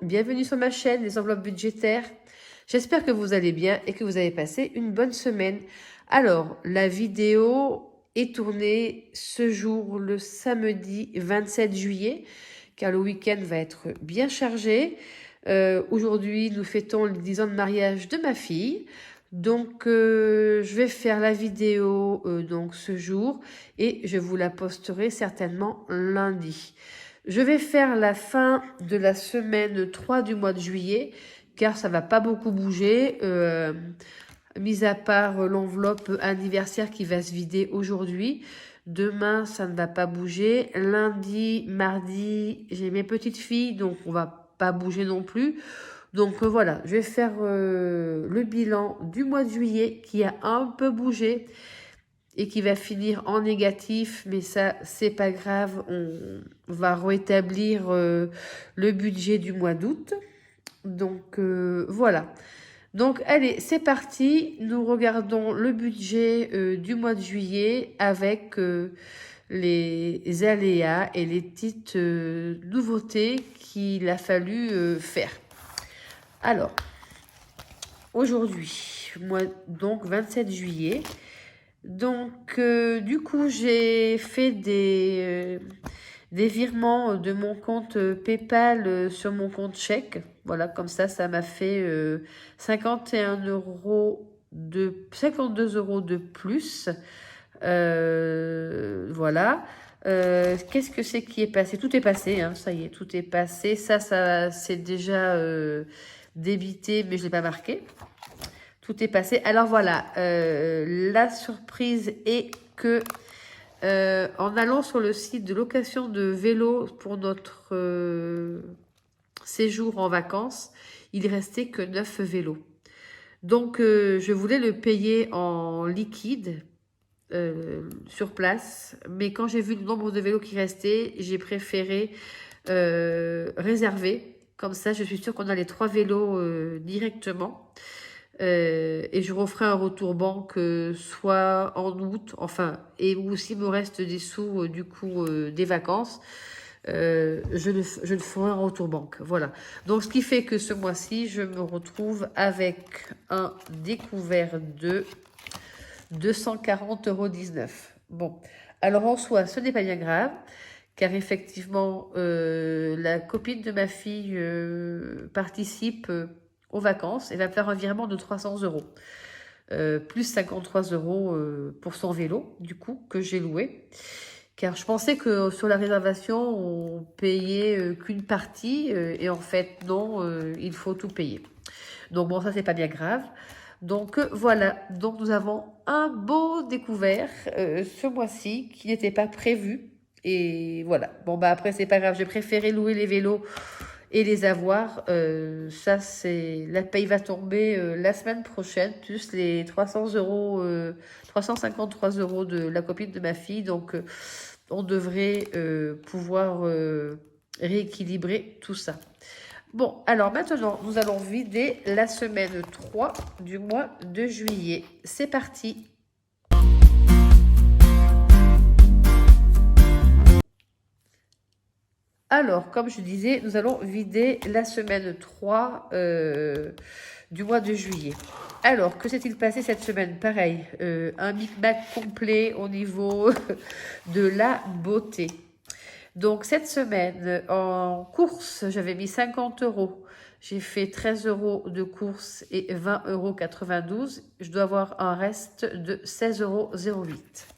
bienvenue sur ma chaîne, les enveloppes budgétaires. J'espère que vous allez bien et que vous avez passé une bonne semaine. Alors, la vidéo est tournée ce jour, le samedi 27 juillet, car le week-end va être bien chargé. Aujourd'hui, nous fêtons les 10 ans de mariage de ma fille. Donc, je vais faire la vidéo donc ce jour et je vous la posterai certainement lundi. Je vais faire la fin de la semaine 3 du mois de juillet, car ça va pas beaucoup bouger, mis à part l'enveloppe anniversaire qui va se vider aujourd'hui. Demain, ça ne va pas bouger. Lundi, mardi, j'ai mes petites filles, donc on va pas bouger non plus. Donc voilà, je vais faire le bilan du mois de juillet qui a un peu bougé et qui va finir en négatif, mais ça, c'est pas grave, on va rétablir le budget du mois d'août. Donc voilà. Donc allez, c'est parti, nous regardons le budget du mois de juillet avec les aléas et les petites nouveautés qu'il a fallu faire. Alors, aujourd'hui, moi, donc 27 juillet, donc du coup j'ai fait des virements de mon compte PayPal sur mon compte chèque. Voilà, comme ça m'a fait 52 euros de plus. Voilà. Qu'est-ce que c'est qui est passé? Tout est passé, hein, ça y est, tout est passé. Ça c'est déjà débité, mais je ne l'ai pas marqué. Tout est passé. Alors voilà, la surprise est que en allant sur le site de location de vélo pour notre séjour en vacances, il restait que 9 vélos. Donc je voulais le payer en liquide sur place, mais quand j'ai vu le nombre de vélos qui restaient, j'ai préféré réserver. Comme ça, je suis sûre qu'on a les 3 vélos directement. Et je referai un retour banque soit en août, enfin, et ou s'il me reste des sous du coup des vacances, je le ferai en retour banque. Voilà. Donc ce qui fait que ce mois-ci, je me retrouve avec un découvert de 240,19 €. Bon, alors en soi, ce n'est pas bien grave, car effectivement, la copine de ma fille participe aux vacances et va me faire un virement de 300 €. Plus 53 € pour son vélo, du coup, que j'ai loué. Car je pensais que sur la réservation, on payait qu'une partie, et en fait, non, il faut tout payer. Donc bon, ça, c'est pas bien grave. Donc voilà, donc nous avons un beau découvert ce mois-ci qui n'était pas prévu. Et voilà, bon bah après, c'est pas grave, j'ai préféré louer les vélos et les avoir. Ça, c'est la paye va tomber la semaine prochaine, plus les 300 €, 353 € de la copine de ma fille. Donc, on devrait pouvoir rééquilibrer tout ça. Bon, alors maintenant, nous allons vider la semaine 3 du mois de juillet. C'est parti! Alors, comme je disais, nous allons vider la semaine 3 du mois de juillet. Alors, que s'est-il passé cette semaine? Pareil, un micmac complet au niveau de la beauté. Donc, cette semaine, en course, j'avais mis 50 €. J'ai fait 13 € de course et 20,92 €. Je dois avoir un reste de 16,08 €.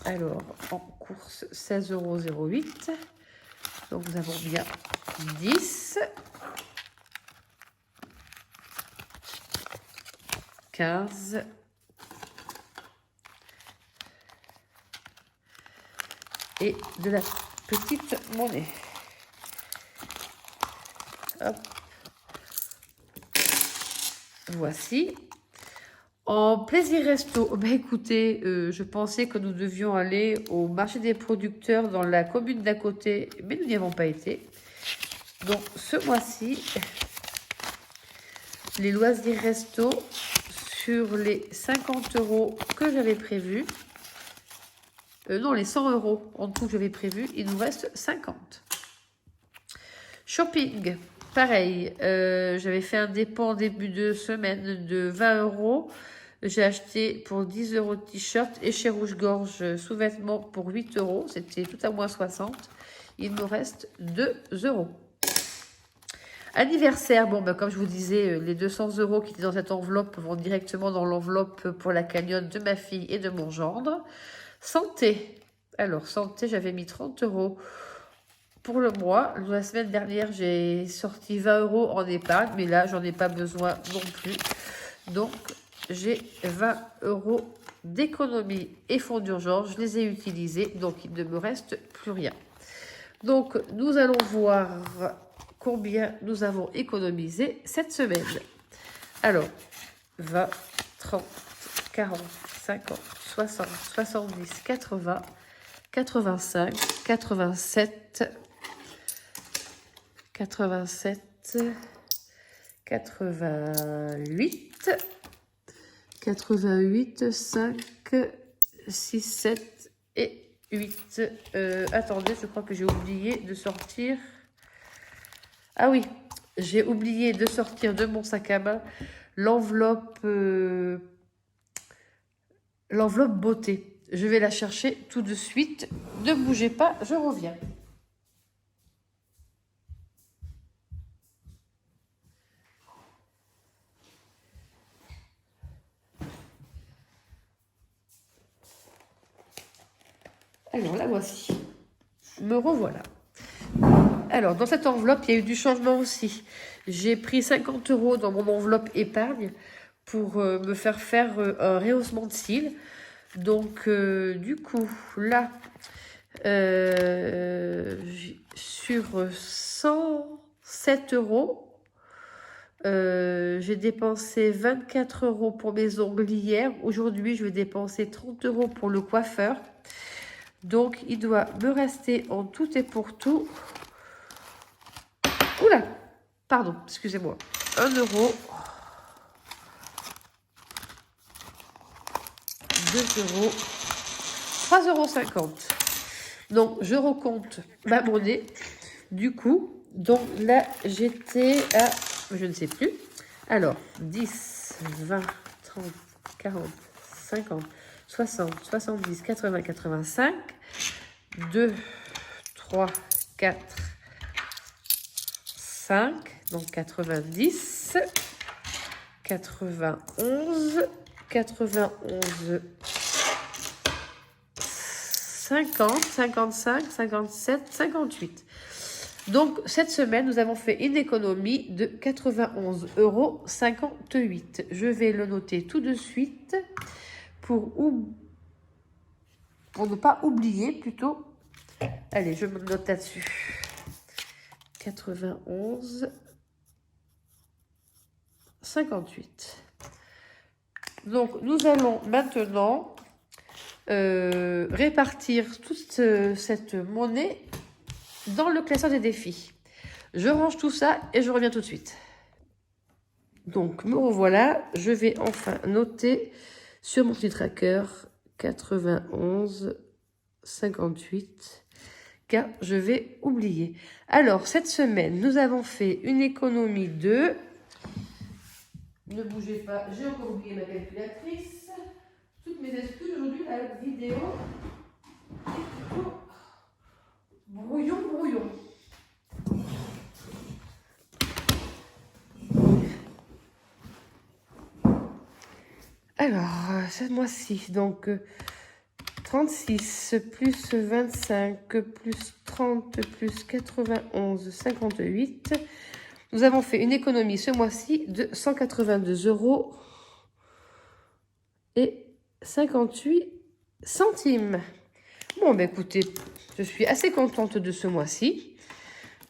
Alors, en course, 16,08 €. Donc, nous avons bien 10, 15, et de la petite monnaie. Hop. Voici. En plaisir resto, bah écoutez, je pensais que nous devions aller au marché des producteurs dans la commune d'à côté, mais nous n'y avons pas été. Donc ce mois-ci, les loisirs resto, sur les 50 € que j'avais prévus, non, les 100 € en tout que j'avais prévu, il nous reste 50. Shopping, pareil. J'avais fait un dépôt en début de semaine de 20 euros. J'ai acheté pour 10 euros de t-shirt et chez Rouge-Gorge sous-vêtements pour 8 euros. C'était tout à moins 60. Il me reste 2 euros. Anniversaire, bon, ben, comme je vous disais, les 200 euros qui étaient dans cette enveloppe vont directement dans l'enveloppe pour la cagnotte de ma fille et de mon gendre. Santé. Alors, santé, j'avais mis 30 euros pour le mois. La semaine dernière, j'ai sorti 20 euros en épargne, mais là, j'en ai pas besoin non plus. Donc, j'ai 20 euros d'économie et fonds d'urgence. Je les ai utilisés, donc il ne me reste plus rien. Donc, nous allons voir combien nous avons économisé cette semaine. Alors, 20, 30, 40, 50, 60, 70, 80, 85, 87, 87, 88, 88, 5, 6, 7 et 8. Attendez, je crois que j'ai oublié de sortir. Ah oui, j'ai oublié de sortir de mon sac à main l'enveloppe beauté. Je vais la chercher tout de suite. Ne bougez pas, je reviens. Alors, la voici. Me revoilà. Alors, dans cette enveloppe, il y a eu du changement aussi. J'ai pris 50 euros dans mon enveloppe épargne pour me faire un rehaussement de cils. Donc, du coup, là, sur 107 euros, j'ai dépensé 24 euros pour mes ongles hier. Aujourd'hui, je vais dépenser 30 euros pour le coiffeur. Donc, il doit me rester en tout et pour tout... Oula, pardon, excusez-moi. 1 euro. 2 euros. 3,50 euros. Donc, je recompte ma monnaie. Du coup, donc là, j'étais à... Je ne sais plus. Alors, 10, 20, 30, 40, 50, 60, 70, 80, 85. 2, 3, 4, 5. Donc, 90. 91. 91. 50, 55, 57, 58. Donc, cette semaine, nous avons fait une économie de 91,58 euros. Je vais le noter tout de suite pour ne pas oublier plutôt. Allez, je me note là-dessus. 91,58. Donc, nous allons maintenant répartir toute cette monnaie dans le classeur des défis. Je range tout ça et je reviens tout de suite. Donc, me revoilà. Je vais enfin noter sur mon petit tracker 91,58 car je vais oublier. Alors, cette semaine, nous avons fait une économie de... Ne bougez pas, j'ai encore oublié ma calculatrice. Toutes mes excuses, aujourd'hui, la vidéo est plutôt brouillon. Alors, ce mois-ci, donc 36 plus 25 plus 30 plus 91, 58. Nous avons fait une économie ce mois-ci de 182 euros et 58 centimes. Bon, ben écoutez, je suis assez contente de ce mois-ci.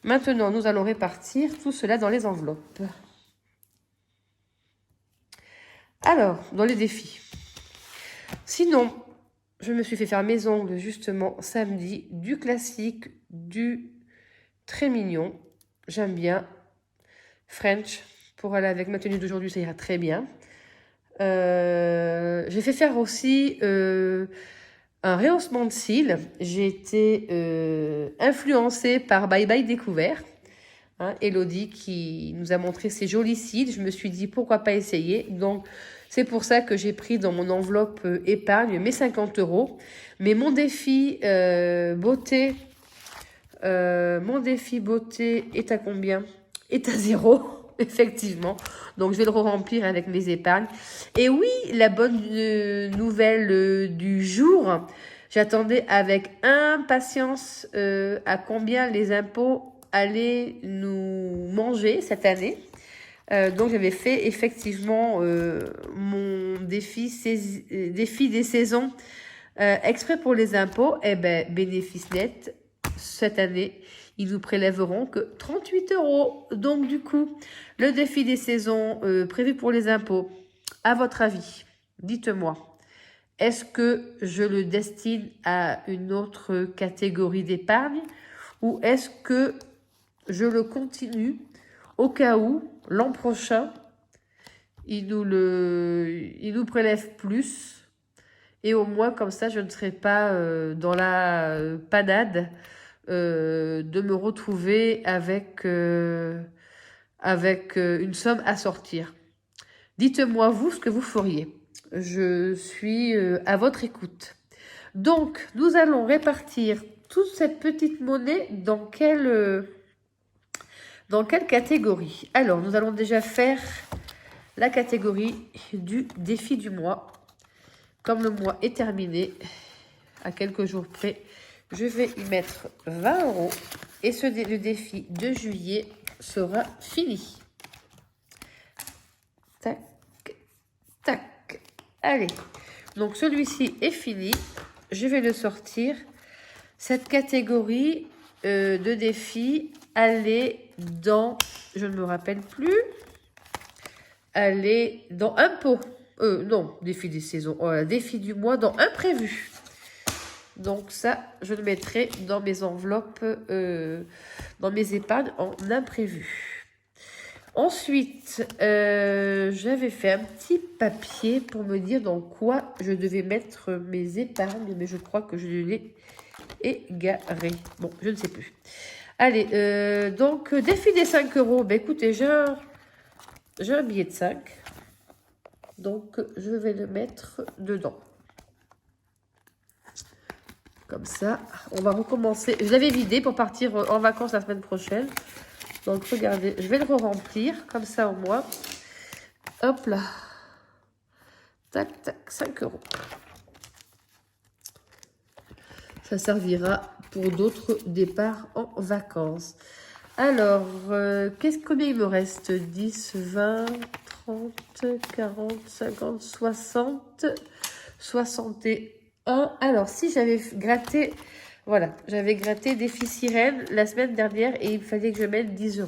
Maintenant, nous allons répartir tout cela dans les enveloppes. Alors, dans les défis. Sinon, je me suis fait faire mes ongles justement samedi. Du classique, du très mignon. J'aime bien. French, pour aller avec ma tenue d'aujourd'hui, ça ira très bien. J'ai fait faire aussi un rehaussement de cils. J'ai été influencée par Bye Bye Découvert. Hein, Elodie qui nous a montré ces jolis cils. Je me suis dit, pourquoi pas essayer. Donc, c'est pour ça que j'ai pris dans mon enveloppe épargne mes 50 €. Mais mon défi beauté... mon défi beauté est à combien? Est à 0, effectivement. Donc, je vais le remplir avec mes épargnes. Et oui, la bonne nouvelle du jour, j'attendais avec impatience à combien les impôts allaient nous manger cette année. Donc, j'avais fait effectivement mon défi des saisons exprès pour les impôts. Eh ben, bénéfice net. Cette année, ils nous prélèveront que 38 €. Donc, du coup, le défi des saisons prévu pour les impôts, à votre avis, dites-moi, est-ce que je le destine à une autre catégorie d'épargne ou est-ce que je le continue au cas où, l'an prochain, il nous prélève plus et au moins, comme ça, je ne serai pas dans la panade de me retrouver avec une somme à sortir. Dites-moi, vous, ce que vous feriez. Je suis à votre écoute. Donc, nous allons répartir toute cette petite monnaie dans quelle catégorie? Alors, nous allons déjà faire la catégorie du défi du mois. Comme le mois est terminé, à quelques jours près, je vais y mettre 20 € et le défi de juillet sera fini. Tac, tac. Allez, donc celui-ci est fini. Je vais le sortir. Cette catégorie de défi, elle est dans, je ne me rappelle plus, elle est dans impôt. Non, défi des saisons. Défi du mois dans imprévu. Donc ça, je le mettrai dans mes enveloppes, dans mes épargnes en imprévu. Ensuite, j'avais fait un petit papier pour me dire dans quoi je devais mettre mes épargnes, mais je crois que je l'ai égaré. Bon, je ne sais plus. Allez, donc, défi des 5 €. Ben écoutez, j'ai un billet de 5. Donc, je vais le mettre dedans. Comme ça, on va recommencer. Je l'avais vidé pour partir en vacances la semaine prochaine. Donc, regardez, je vais le remplir comme ça au moins. Hop là. Tac, tac, 5 €. Ça servira pour d'autres départs en vacances. Alors, combien il me reste? 10, 20, 30, 40, 50, 60, 61. Alors, si j'avais gratté, voilà, j'avais gratté défi sirène la semaine dernière et il fallait que je mette 10 €.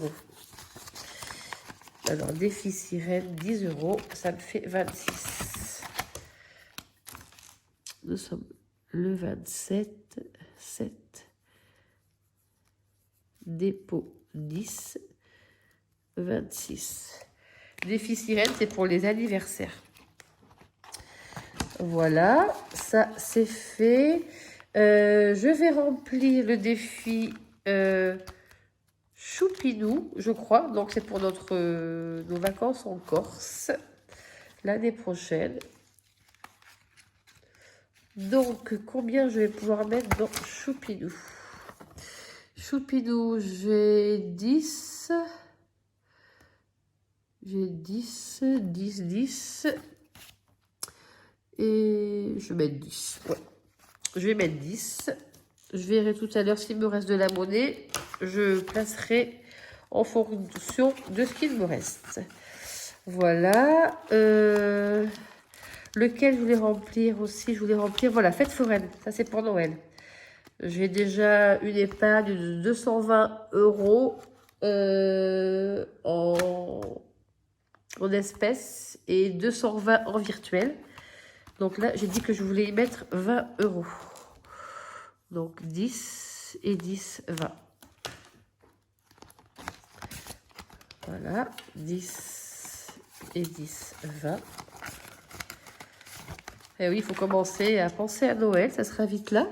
Alors, défi sirène, 10 €, ça me fait 26. Nous sommes le 27, 7. Dépôt 10, 26. Défi sirène, c'est pour les anniversaires. Voilà, ça c'est fait. Je vais remplir le défi Choupinou, je crois. Donc c'est pour nos vacances en Corse l'année prochaine. Donc combien je vais pouvoir mettre dans Choupinou? Choupinou, j'ai 10. J'ai 10, 10, 10. Et je vais mettre 10. Ouais. Je vais mettre 10. Je verrai tout à l'heure s'il me reste de la monnaie. Je placerai en fonction de ce qu'il me reste. Voilà. Lequel je voulais remplir aussi? Je voulais remplir, voilà, fête foraine. Ça, c'est pour Noël. J'ai déjà une épargne de 220 € en espèces et 220 en virtuel. Donc là, j'ai dit que je voulais y mettre 20 €. Donc 10 et 10, 20. Voilà, 10 et 10, 20. Et oui, il faut commencer à penser à Noël, ça sera vite là.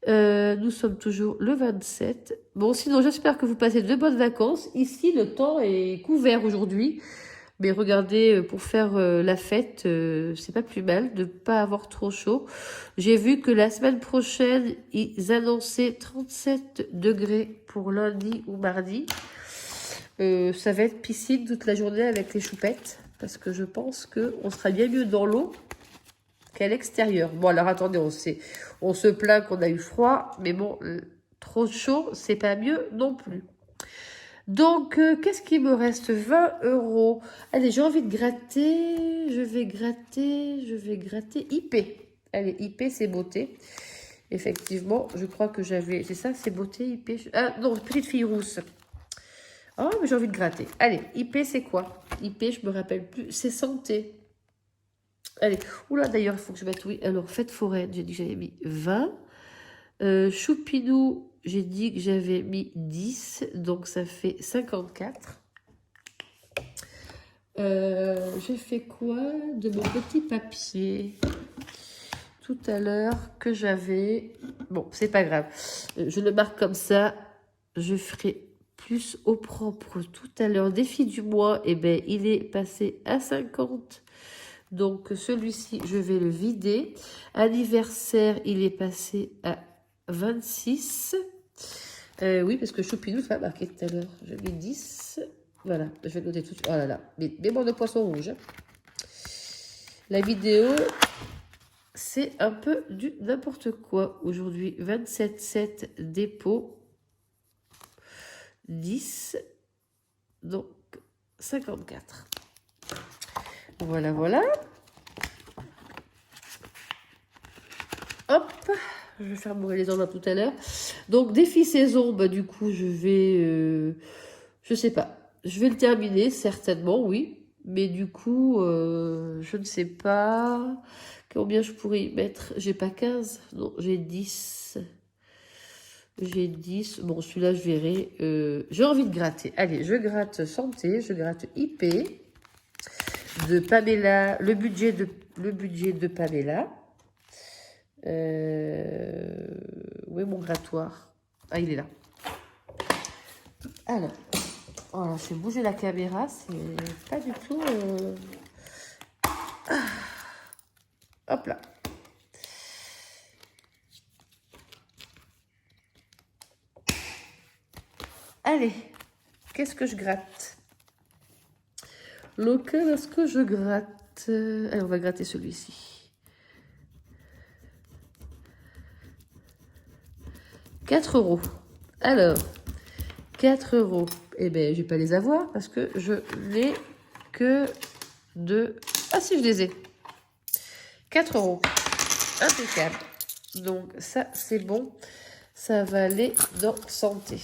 Nous sommes toujours le 27. Bon, sinon, j'espère que vous passez de bonnes vacances. Ici, le temps est couvert aujourd'hui. Mais regardez, pour faire la fête, c'est pas plus mal de pas avoir trop chaud. J'ai vu que la semaine prochaine, ils annonçaient 37 degrés pour lundi ou mardi. Ça va être piscine toute la journée avec les choupettes. Parce que je pense qu'on sera bien mieux dans l'eau qu'à l'extérieur. Bon, alors attendez, on se plaint qu'on a eu froid. Mais bon, trop chaud, c'est pas mieux non plus. Donc, qu'est-ce qui me reste? 20 euros. Allez, j'ai envie de gratter. Je vais gratter IP. Allez, IP, c'est beauté. Effectivement, je crois que j'avais... C'est ça, c'est beauté, IP. Ah non, petite fille rousse. Oh, mais j'ai envie de gratter. Allez, IP, c'est quoi? IP, je me rappelle plus. C'est santé. Allez. Oula, d'ailleurs, il faut que je mette... Oui, alors, fête foraine, j'ai dit que j'avais mis 20. Choupinou, j'ai dit que j'avais mis 10, donc ça fait 54. J'ai fait quoi de mon petit papier tout à l'heure que j'avais? Bon, c'est pas grave. Je le marque comme ça. Je ferai plus au propre tout à l'heure. Défi du mois, eh ben, il est passé à 50. Donc, celui-ci, je vais le vider. Anniversaire, il est passé à 26. Oui, parce que Choupinou, ça a marqué tout à l'heure. J'ai mis 10. Voilà, je vais noter tout de suite. Oh là là, mais bon, de poisson rouge. La vidéo, c'est un peu du n'importe quoi. Aujourd'hui, 27,7 dépôt. 10. Donc, 54. Voilà, voilà. Hop, je vais faire mourir les enveloppes tout à l'heure. Donc, défi saison, bah, du coup, je vais... je sais pas. Je vais le terminer, certainement, oui. Mais du coup, je ne sais pas combien je pourrais y mettre. J'ai pas 15. Non, j'ai 10. J'ai 10. Bon, celui-là, je verrai. J'ai envie de gratter. Allez, je gratte santé, je gratte IP de Pamela. Le budget de Pamela. Où est mon grattoir? Ah, il est là. Alors, voilà, je vais bouger la caméra, c'est pas du tout... Ah, hop là. Allez, qu'est-ce que je gratte? Lequel est-ce que je gratte? Allez, on va gratter celui-ci. 4 euros. Alors, 4 euros. Eh bien, je vais pas les avoir parce que je n'ai que de... Ah si, je les ai. 4 euros. Impeccable. Donc, ça, c'est bon. Ça va aller dans santé.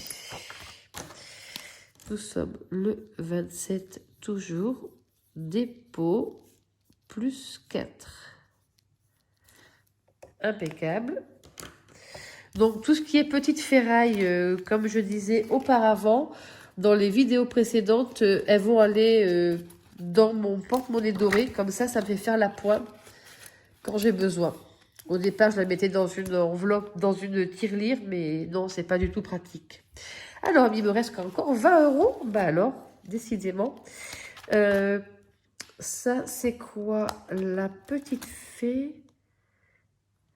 Nous sommes le 27 toujours. Dépôt plus 4. Impeccable. Donc, tout ce qui est petite ferraille, comme je disais auparavant, dans les vidéos précédentes, elles vont aller dans mon porte-monnaie doré. Comme ça me fait faire la pointe quand j'ai besoin. Au départ, je la mettais dans une enveloppe, dans une tirelire, mais non, c'est pas du tout pratique. Alors, il me reste encore 20 euros. Bah alors, décidément. Ça, c'est quoi? La petite fée.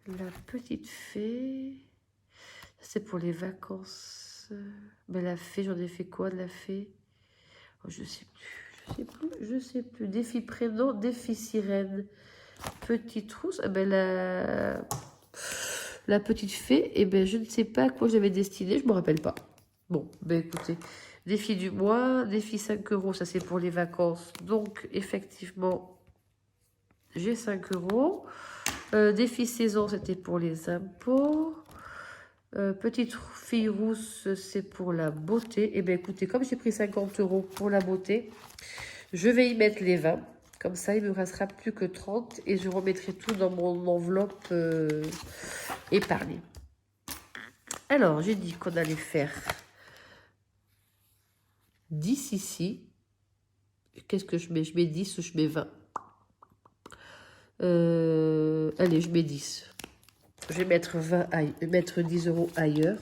La petite fée. C'est pour les vacances. Ben, la fée, j'en ai fait quoi de la fée? Oh, je sais plus. Défi prénom, défi sirène. Petite rousse. Ben, la petite fée, eh ben, je ne sais pas à quoi j'avais destiné, je me rappelle pas. Bon, ben écoutez, défi du mois, défi 5 euros, ça c'est pour les vacances. Donc, effectivement, j'ai 5 euros. Défi saison, c'était pour les impôts. Petite fille rousse, c'est pour la beauté. Eh bien, écoutez, comme j'ai pris 50 euros pour la beauté, je vais y mettre les 20. Comme ça, il ne me restera plus que 30 et je remettrai tout dans mon enveloppe épargnée. Alors, j'ai dit qu'on allait faire 10 ici. Qu'est-ce que je mets? Je mets 10 ou je mets 20? Allez, je mets 10. Je vais mettre, mettre 10 € ailleurs.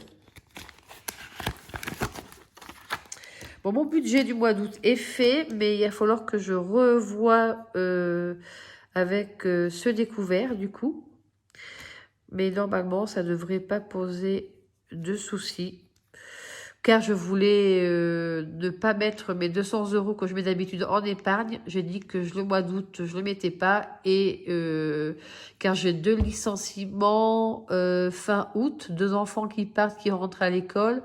Bon, mon budget du mois d'août est fait, mais il va falloir que je revoie avec ce découvert, du coup. Mais normalement, ça ne devrait pas poser de soucis. Car je voulais ne pas mettre mes 200 € que je mets d'habitude en épargne. J'ai dit que le mois d'août, je ne le mettais pas. Et car j'ai 2 licenciements fin août, 2 enfants qui partent, qui rentrent à l'école.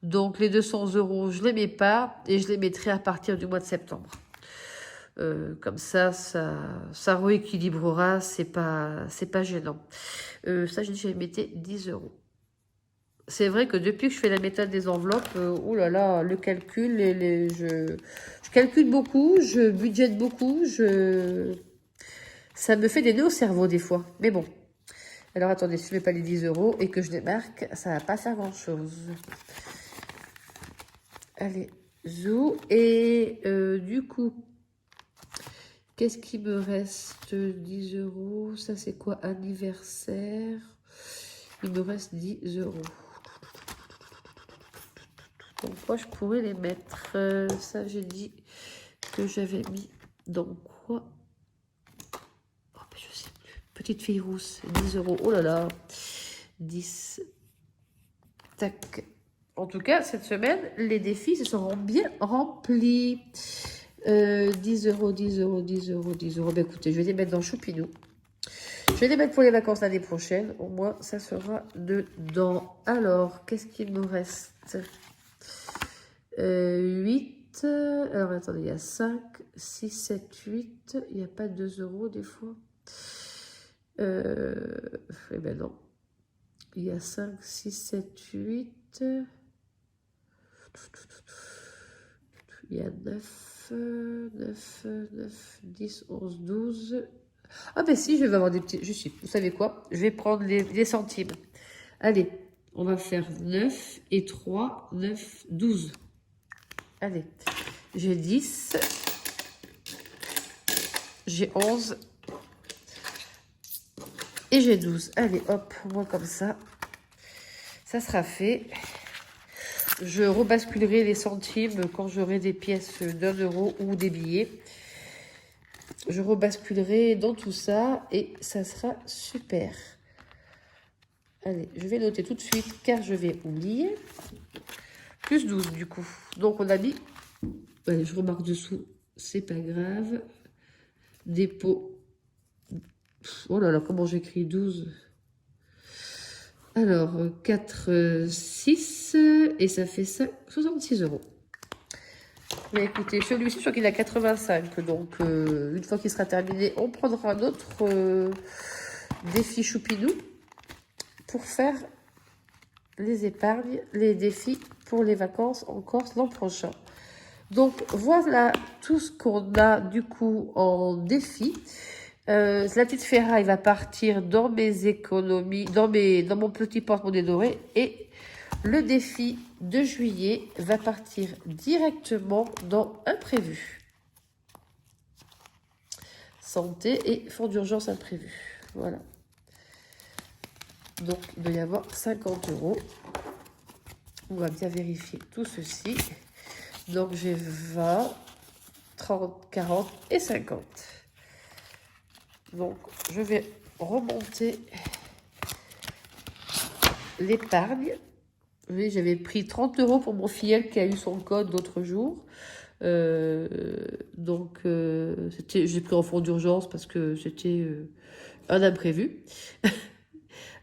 Donc les 200 € je ne les mets pas et je les mettrai à partir du mois de septembre. Comme ça rééquilibrera, c'est pas gênant. Ça, j'ai dit que je mettais 10 €. C'est vrai que depuis que je fais la méthode des enveloppes, oh là là, le calcul, je calcule beaucoup, je budgète beaucoup, ça me fait des nœuds au cerveau des fois. Mais bon. Alors attendez, si je ne mets pas les 10 € et que je les marque, ça ne va pas faire grand-chose. Allez, zou. Et du coup, qu'est-ce qui me reste? 10 €. Ça, c'est quoi? Anniversaire. Il me reste 10 €. Donc, moi, je pourrais les mettre. Ça, j'ai dit que j'avais mis dans quoi? Oh, mais je sais plus. Petite fille rousse, 10 €. Oh là là. 10. Tac. En tout cas, cette semaine, les défis se seront bien remplis. 10 €, 10 €, 10 €, 10 €. Ben, écoutez, je vais les mettre dans Choupinou. Je vais les mettre pour les vacances l'année prochaine. Au moins, ça sera dedans. Alors, qu'est-ce qu'il me reste? 8. Alors, attendez, il y a 5, 6, 7, 8. Il n'y a pas 2 € des fois. Eh ben non. Il y a 5, 6, 7, 8. Il y a 9, 9, 9, 10, 11, 12. Ah ben si, je vais avoir des petits... Je sais, vous savez quoi? Je vais prendre les centimes. Allez, on va faire 9 et 3, 9, 12. Allez, j'ai 10. J'ai 11. Et j'ai 12. Allez, hop, moi comme ça. Ça sera fait. Je rebasculerai les centimes quand j'aurai des pièces d'1 € ou des billets. Je rebasculerai dans tout ça et ça sera super. Allez, je vais noter tout de suite car je vais oublier. Plus 12 du coup. Donc on a mis... Allez, je remarque dessous, c'est pas grave. Dépôt. Oh là là, comment j'écris 12? Alors, 4, 6, et ça fait 66 €. Mais écoutez, celui-ci, je crois qu'il a 85. Donc, une fois qu'il sera terminé, on prendra un autre défi Choupinou pour faire les épargnes, les défis pour les vacances en Corse l'an prochain. Donc, voilà tout ce qu'on a du coup en défi. La petite ferraille va partir dans mes économies, dans mon petit porte-monnaie doré. Et le défi de juillet va partir directement dans imprévu. Santé et fonds d'urgence imprévu. Voilà. Donc, il doit y avoir 50 €. On va bien vérifier tout ceci. Donc, j'ai 20, 30, 40 et 50. Donc, je vais remonter l'épargne. Oui, j'avais pris 30 € pour mon filleul qui a eu son code l'autre jour. Donc, j'ai pris en fonds d'urgence parce que c'était un imprévu.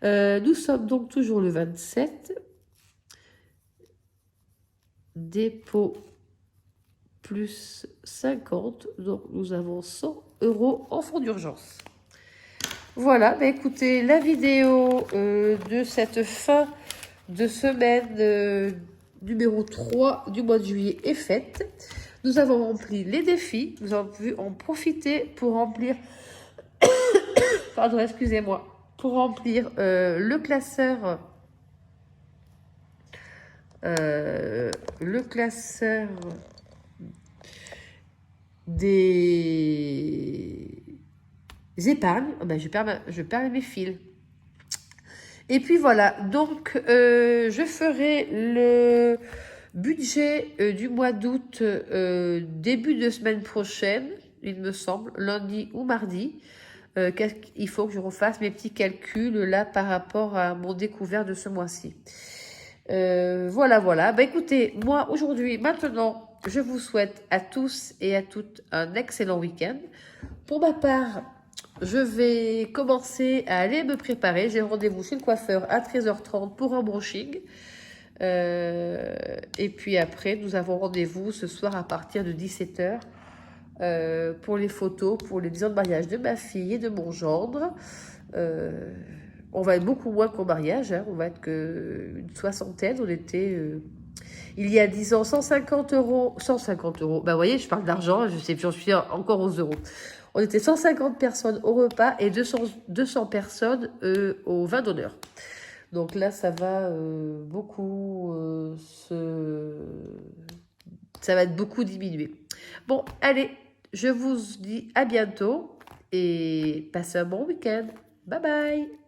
Nous sommes donc toujours le 27. Dépôt plus 50. Donc, nous avons 100 € en fonds d'urgence. Voilà, bah écoutez, la vidéo de cette fin de semaine numéro 3 du mois de juillet est faite. Nous avons rempli les défis. Nous avons pu en profiter pour remplir... Pardon, excusez-moi. Pour remplir le classeur... des épargnes. Oh ben, je perds mes fils. Et puis voilà, donc je ferai le budget du mois d'août début de semaine prochaine, il me semble, lundi ou mardi. Il faut que je refasse mes petits calculs là par rapport à mon découvert de ce mois-ci. Voilà, voilà. Bah écoutez, moi aujourd'hui, maintenant, je vous souhaite à tous et à toutes un excellent week-end. Pour ma part, je vais commencer à aller me préparer. J'ai rendez-vous chez le coiffeur à 13h30 pour un brushing. Et puis après, nous avons rendez-vous ce soir à partir de 17h pour les photos, pour les 10 ans de mariage de ma fille et de mon gendre. On va être beaucoup moins qu'au mariage, hein. On va être qu'une soixantaine. On était, il y a 10 ans, 150 euros. 150 euros. Bah, vous voyez, je parle d'argent, je sais, j'en suis encore aux euros. On était 150 personnes au repas et 200 personnes au vin d'honneur. Donc là, ça va beaucoup ça va être beaucoup diminué. Bon, allez, je vous dis à bientôt et passez un bon week-end. Bye bye!